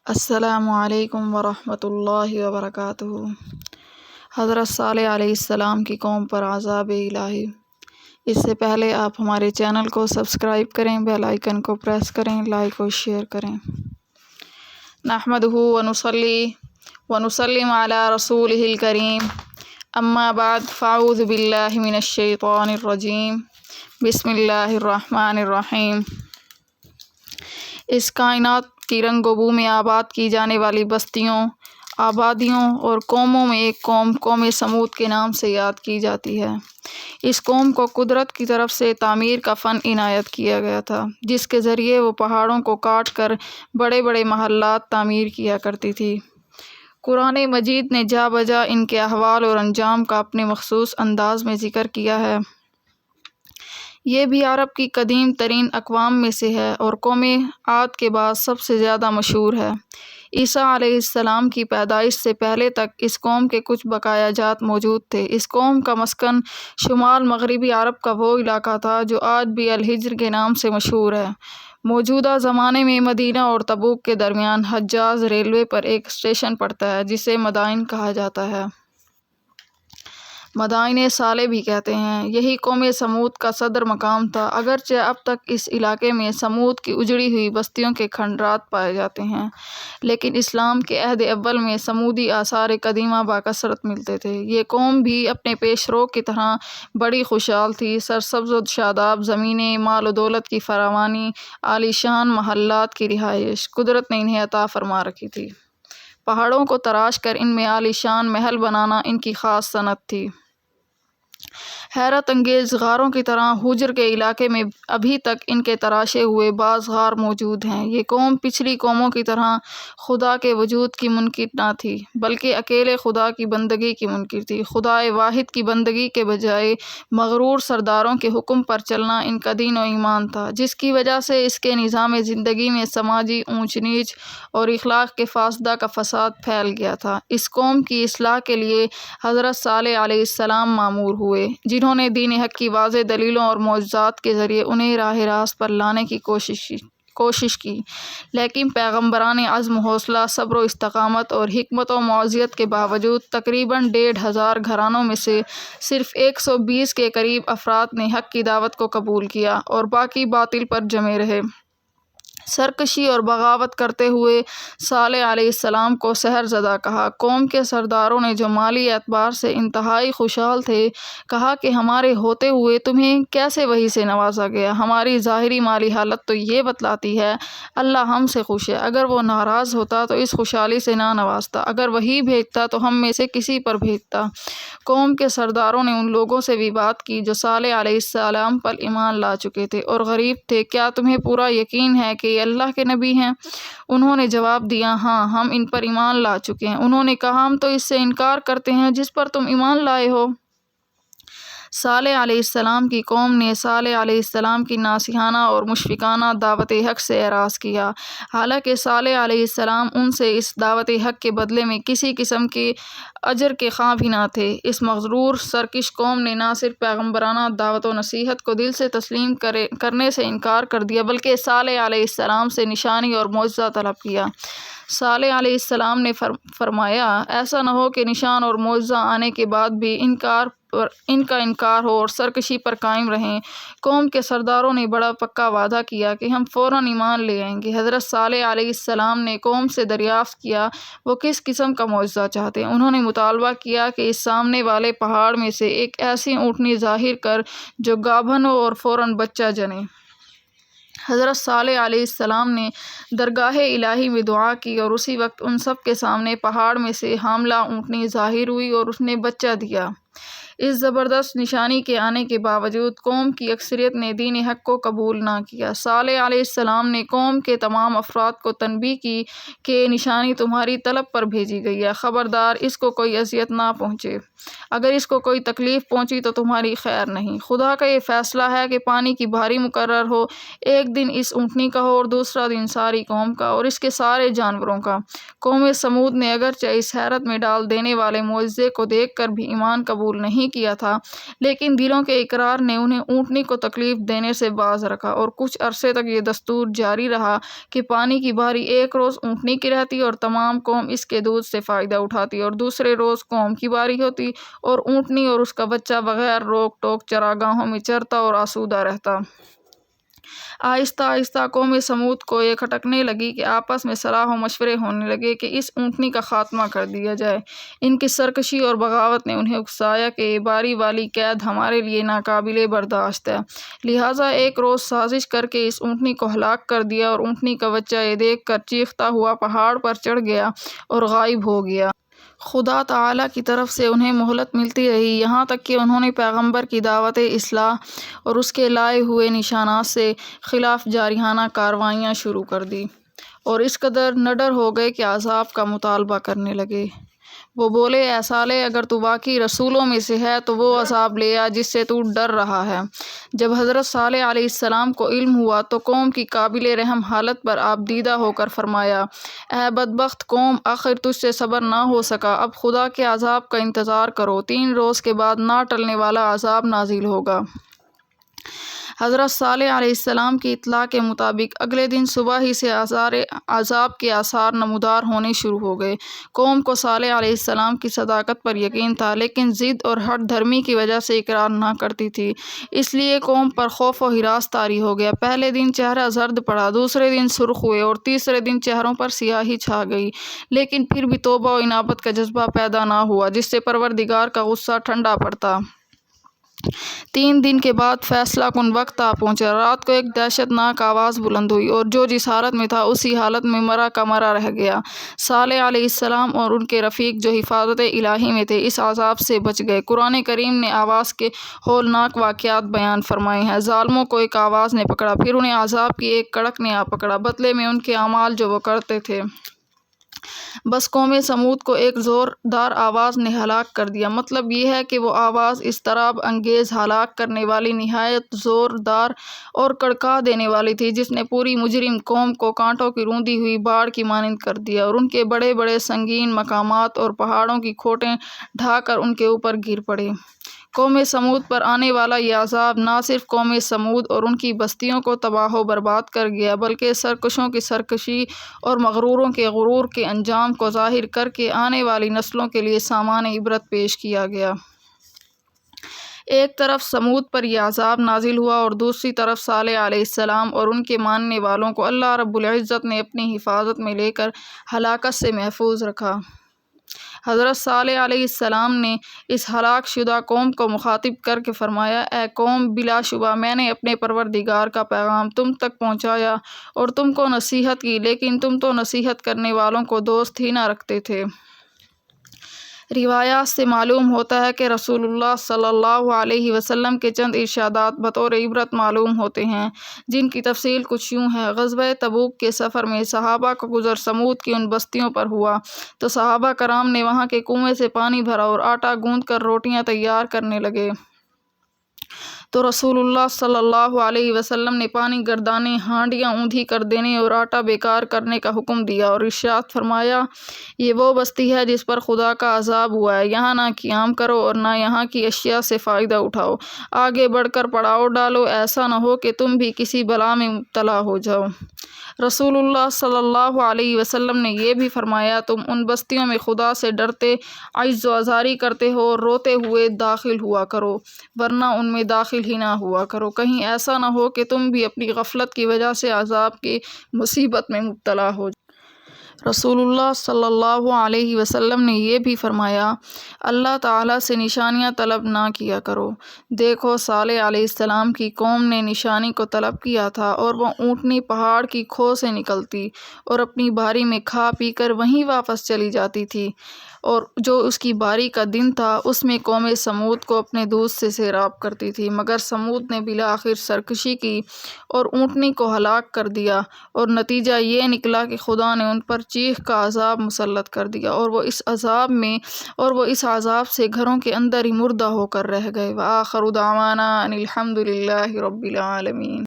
السلام علیکم ورحمۃ اللہ وبرکاتہ۔ حضرت صالح علیہ السلام کی قوم پر عذاب الہی۔ اس سے پہلے آپ ہمارے چینل کو سبسکرائب کریں، بیل آئیکن کو پریس کریں، لائک اور شیئر کریں۔ نحمدہ ونصلی ونسلم علی رسولہ الکریم، اما بعد فاعوذ باللہ من الشیطان الرجیم، بسم اللہ الرحمن الرحیم۔ اس کائنات کی رنگ و بو میں آباد کی جانے والی بستیوں، آبادیوں اور قوموں میں ایک قوم سمود کے نام سے یاد کی جاتی ہے۔ اس قوم کو قدرت کی طرف سے تعمیر کا فن عنایت کیا گیا تھا، جس کے ذریعے وہ پہاڑوں کو کاٹ کر بڑے بڑے محلات تعمیر کیا کرتی تھی۔ قرآن مجید نے جا بجا ان کے احوال اور انجام کا اپنے مخصوص انداز میں ذکر کیا ہے۔ یہ بھی عرب کی قدیم ترین اقوام میں سے ہے اور قوم عاد کے بعد سب سے زیادہ مشہور ہے۔ عیسیٰ علیہ السلام کی پیدائش سے پہلے تک اس قوم کے کچھ بقایا جات موجود تھے۔ اس قوم کا مسکن شمال مغربی عرب کا وہ علاقہ تھا جو آج بھی الحجر کے نام سے مشہور ہے۔ موجودہ زمانے میں مدینہ اور تبوک کے درمیان حجاز ریلوے پر ایک اسٹیشن پڑتا ہے جسے مدائن کہا جاتا ہے۔ مدائن صالح بھی کہتے ہیں۔ یہی قوم سمود کا صدر مقام تھا۔ اگرچہ اب تک اس علاقے میں سمود کی اجڑی ہوئی بستیوں کے کھنڈرات پائے جاتے ہیں، لیکن اسلام کے عہد اول میں سمودی آثار قدیمہ بکثرت ملتے تھے۔ یہ قوم بھی اپنے پیش رو کی طرح بڑی خوشحال تھی۔ سرسبز و شاداب زمینیں، مال و دولت کی فراوانی، عالی شان محلات کی رہائش قدرت نے انہیں عطا فرما رکھی تھی۔ پہاڑوں کو تراش کر ان میں عالی شان محل بنانا ان کی خاص صنعت تھی۔ حیرت انگیز غاروں کی طرح حجر کے علاقے میں ابھی تک ان کے تراشے ہوئے بعض غار موجود ہیں۔ یہ قوم پچھلی قوموں کی طرح خدا کے وجود کی منکر نہ تھی، بلکہ اکیلے خدا کی بندگی کی منکر تھی۔ خدائے واحد کی بندگی کے بجائے مغرور سرداروں کے حکم پر چلنا ان کا دین و ایمان تھا، جس کی وجہ سے اس کے نظام زندگی میں سماجی اونچ نیچ اور اخلاق کے فاسدہ کا فساد پھیل گیا تھا۔ اس قوم کی اصلاح کے لیے حضرت صالح علیہ السلام مامور ہوئے، جنہوں نے دین حق کی واضح دلیلوں اور معجزات کے ذریعے انہیں راہ راست پر لانے کی کوشش کی، لیکن پیغمبران عزم، حوصلہ، صبر و استقامت اور حکمت و موعظت کے باوجود تقریباً 1500 گھرانوں میں سے صرف 120 کے قریب افراد نے حق کی دعوت کو قبول کیا اور باقی باطل پر جمے رہے۔ سرکشی اور بغاوت کرتے ہوئے صالح علیہ السلام کو سحر زدہ کہا۔ قوم کے سرداروں نے، جو مالی اعتبار سے انتہائی خوشحال تھے، کہا کہ ہمارے ہوتے ہوئے تمہیں کیسے وحی سے نوازا گیا؟ ہماری ظاہری مالی حالت تو یہ بتلاتی ہے اللہ ہم سے خوش ہے۔ اگر وہ ناراض ہوتا تو اس خوشحالی سے نہ نوازتا، اگر وحی بھیجتا تو ہم میں سے کسی پر بھیجتا۔ قوم کے سرداروں نے ان لوگوں سے بھی بات کی جو صالح علیہ السلام پر ایمان لا چکے تھے اور غریب تھے۔ کیا تمہیں پورا یقین ہے کہ یہ اللہ کے نبی ہیں؟ انہوں نے جواب دیا، ہاں، ہم ان پر ایمان لا چکے ہیں۔ انہوں نے کہا، ہم تو اس سے انکار کرتے ہیں جس پر تم ایمان لائے ہو۔ صالح علیہ السلام کی قوم نے صالح علیہ السلام کی ناصحانہ اور مشفقانہ دعوت حق سے اعراض کیا، حالانکہ صالح علیہ السلام ان سے اس دعوت حق کے بدلے میں کسی قسم کے اجر کے خواہ بھی نہ تھے۔ اس مغرور سرکش قوم نے نہ صرف پیغمبرانہ دعوت و نصیحت کو دل سے تسلیم کرنے سے انکار کر دیا، بلکہ صالح علیہ السلام سے نشانی اور معجزہ طلب کیا۔ صالح علیہ السلام نے فرمایا، ایسا نہ ہو کہ نشان اور معجزہ آنے کے بعد بھی ان کا انکار ہو اور سرکشی پر قائم رہیں۔ قوم کے سرداروں نے بڑا پکا وعدہ کیا کہ ہم فوراً ایمان لے آئیں گے۔ حضرت صالح علیہ السلام نے قوم سے دریافت کیا وہ کس قسم کا معجزہ چاہتے ہیں۔ انہوں نے مطالبہ کیا کہ اس سامنے والے پہاڑ میں سے ایک ایسی اونٹنی ظاہر کر جو گابھن ہو اور فوراً بچہ جنے۔ حضرت صالح علیہ السلام نے درگاہ الہی میں دعا کی اور اسی وقت ان سب کے سامنے پہاڑ میں سے حاملہ اونٹنی ظاہر ہوئی اور اس نے بچہ دیا۔ اس زبردست نشانی کے آنے کے باوجود قوم کی اکثریت نے دین حق کو قبول نہ کیا۔ صالح علیہ السلام نے قوم کے تمام افراد کو تنبیہ کی کہ نشانی تمہاری طلب پر بھیجی گئی ہے، خبردار اس کو کوئی اذیت نہ پہنچے۔ اگر اس کو کوئی تکلیف پہنچی تو تمہاری خیر نہیں۔ خدا کا یہ فیصلہ ہے کہ پانی کی بھاری مقرر ہو، ایک دن اس اونٹنی کا ہو اور دوسرا دن ساری قوم کا اور اس کے سارے جانوروں کا۔ قوم سمود نے اگرچہ اس حیرت میں ڈال دینے والے معجزے کو دیکھ کر بھی ایمان قبول نہیں نہیں کیا تھا، لیکن دلوں کے اقرار نے انہیں اونٹنی کو تکلیف دینے سے باز رکھا، اور کچھ عرصے تک یہ دستور جاری رہا کہ پانی کی باری ایک روز اونٹنی کی رہتی اور تمام قوم اس کے دودھ سے فائدہ اٹھاتی، اور دوسرے روز قوم کی باری ہوتی اور اونٹنی اور اس کا بچہ بغیر روک ٹوک چراگاہوں میں چرتا اور آسودہ رہتا۔ آہستہ آہستہ قوم سمود کو یہ کھٹکنے لگی کہ آپس میں صلاح و مشورے ہونے لگے کہ اس اونٹنی کا خاتمہ کر دیا جائے۔ ان کی سرکشی اور بغاوت نے انہیں اکسایا کہ یہ باری والی قید ہمارے لیے ناقابل برداشت ہے، لہٰذا ایک روز سازش کر کے اس اونٹنی کو ہلاک کر دیا، اور اونٹنی کا بچہ یہ دیکھ کر چیختا ہوا پہاڑ پر چڑھ گیا اور غائب ہو گیا۔ خدا تعالیٰ کی طرف سے انہیں مہلت ملتی رہی، یہاں تک کہ انہوں نے پیغمبر کی دعوت اصلاح اور اس کے لائے ہوئے نشانات سے خلاف جارحانہ کارروائیاں شروع کر دی، اور اس قدر نڈر ہو گئے کہ عذاب کا مطالبہ کرنے لگے۔ وہ بولے، اے صالح، اگر تو واقعی رسولوں میں سے ہے تو وہ عذاب لے آ جس سے تو ڈر رہا ہے۔ جب حضرت صالح علیہ السلام کو علم ہوا تو قوم کی قابل رحم حالت پر آپ دیدہ ہو کر فرمایا، اے بدبخت قوم، آخر تجھ سے صبر نہ ہو سکا، اب خدا کے عذاب کا انتظار کرو، 3 روز کے بعد نہ ٹلنے والا عذاب نازل ہوگا۔ حضرت صالح علیہ السلام کی اطلاع کے مطابق اگلے دن صبح ہی سے عذاب کے آثار نمودار ہونے شروع ہو گئے۔ قوم کو صالح علیہ السلام کی صداقت پر یقین تھا، لیکن ضد اور ہٹ دھرمی کی وجہ سے اقرار نہ کرتی تھی، اس لیے قوم پر خوف و ہراس طاری ہو گیا۔ پہلے دن چہرہ زرد پڑا، دوسرے دن سرخ ہوئے، اور تیسرے دن چہروں پر سیاہی چھا گئی، لیکن پھر بھی توبہ و انابت کا جذبہ پیدا نہ ہوا جس سے پروردگار کا غصہ ٹھنڈا پڑتا۔ 3 دن کے بعد فیصلہ کن وقت آ پہنچا۔ رات کو ایک دہشت ناک آواز بلند ہوئی، اور جو جس حالت میں تھا اسی حالت میں مرا کا مرا رہ گیا۔ صالح علیہ السلام اور ان کے رفیق جو حفاظت الہی میں تھے اس عذاب سے بچ گئے۔ قرآن کریم نے آواز کے ہولناک واقعات بیان فرمائے ہیں۔ ظالموں کو ایک آواز نے پکڑا، پھر انہیں عذاب کی ایک کڑک نے آ پکڑا، بدلے میں ان کے اعمال جو وہ کرتے تھے۔ بس قوم سمود کو ایک زوردار آواز نے ہلاک کر دیا۔ مطلب یہ ہے کہ وہ آواز اضطراب انگیز، ہلاک کرنے والی، نہایت زوردار اور کڑکا دینے والی تھی، جس نے پوری مجرم قوم کو کانٹوں کی روندی ہوئی باڑ کی مانند کر دیا، اور ان کے بڑے بڑے سنگین مقامات اور پہاڑوں کی کھوٹیں ڈھا کر ان کے اوپر گر پڑے۔ قوم سمود پر آنے والا یہ عذاب نہ صرف قوم سمود اور ان کی بستیوں کو تباہ و برباد کر گیا، بلکہ سرکشوں کی سرکشی اور مغروروں کے غرور کے انجام کو ظاہر کر کے آنے والی نسلوں کے لیے سامان عبرت پیش کیا گیا۔ ایک طرف سمود پر یہ عذاب نازل ہوا، اور دوسری طرف صالح علیہ السلام اور ان کے ماننے والوں کو اللہ رب العزت نے اپنی حفاظت میں لے کر ہلاکت سے محفوظ رکھا۔ حضرت صالح علیہ السلام نے اس ہلاک شدہ قوم کو مخاطب کر کے فرمایا، اے قوم، بلا شبہ میں نے اپنے پروردگار کا پیغام تم تک پہنچایا اور تم کو نصیحت کی، لیکن تم تو نصیحت کرنے والوں کو دوست ہی نہ رکھتے تھے۔ روایات سے معلوم ہوتا ہے کہ رسول اللہ صلی اللہ علیہ وسلم کے چند ارشادات بطور عبرت معلوم ہوتے ہیں، جن کی تفصیل کچھ یوں ہے۔ غزوہ تبوک کے سفر میں صحابہ کا گزر سمود کی ان بستیوں پر ہوا تو صحابہ کرام نے وہاں کے کنویں سے پانی بھرا اور آٹا گوندھ کر روٹیاں تیار کرنے لگے، تو رسول اللہ صلی اللہ علیہ وسلم نے پانی گردانے، ہانڈیاں اوندھی کر دینے اور آٹا بیکار کرنے کا حکم دیا، اور ارشاد فرمایا، یہ وہ بستی ہے جس پر خدا کا عذاب ہوا ہے، یہاں نہ قیام کرو اور نہ یہاں کی اشیاء سے فائدہ اٹھاؤ، آگے بڑھ کر پڑاؤ ڈالو، ایسا نہ ہو کہ تم بھی کسی بلا میں مبتلا ہو جاؤ۔ رسول اللہ صلی اللہ علیہ وسلم نے یہ بھی فرمایا، تم ان بستیوں میں خدا سے ڈرتے، عجز و آزاری کرتے ہو اور روتے ہوئے داخل ہوا کرو، ورنہ ان میں داخل ہی نہ ہوا کرو، کہیں ایسا نہ ہو کہ تم بھی اپنی غفلت کی وجہ سے عذاب کی مصیبت میں مبتلا ہو جاؤ۔ رسول اللہ صلی اللہ علیہ وسلم نے یہ بھی فرمایا، اللہ تعالیٰ سے نشانیاں طلب نہ کیا کرو۔ دیکھو، صالح علیہ السلام کی قوم نے نشانی کو طلب کیا تھا، اور وہ اونٹنی پہاڑ کی کھو سے نکلتی اور اپنی باری میں کھا پی کر وہیں واپس چلی جاتی تھی، اور جو اس کی باری کا دن تھا اس میں قوم سمود کو اپنے دودھ سے سیراب کرتی تھی، مگر سمود نے بالآخر سرکشی کی اور اونٹنی کو ہلاک کر دیا، اور نتیجہ یہ نکلا کہ خدا نے ان پر چیخ کا عذاب مسلط کر دیا، اور وہ اس عذاب سے گھروں کے اندر ہی مردہ ہو کر رہ گئے۔ وآخر دعوانا ان الحمد للہ رب العالمین۔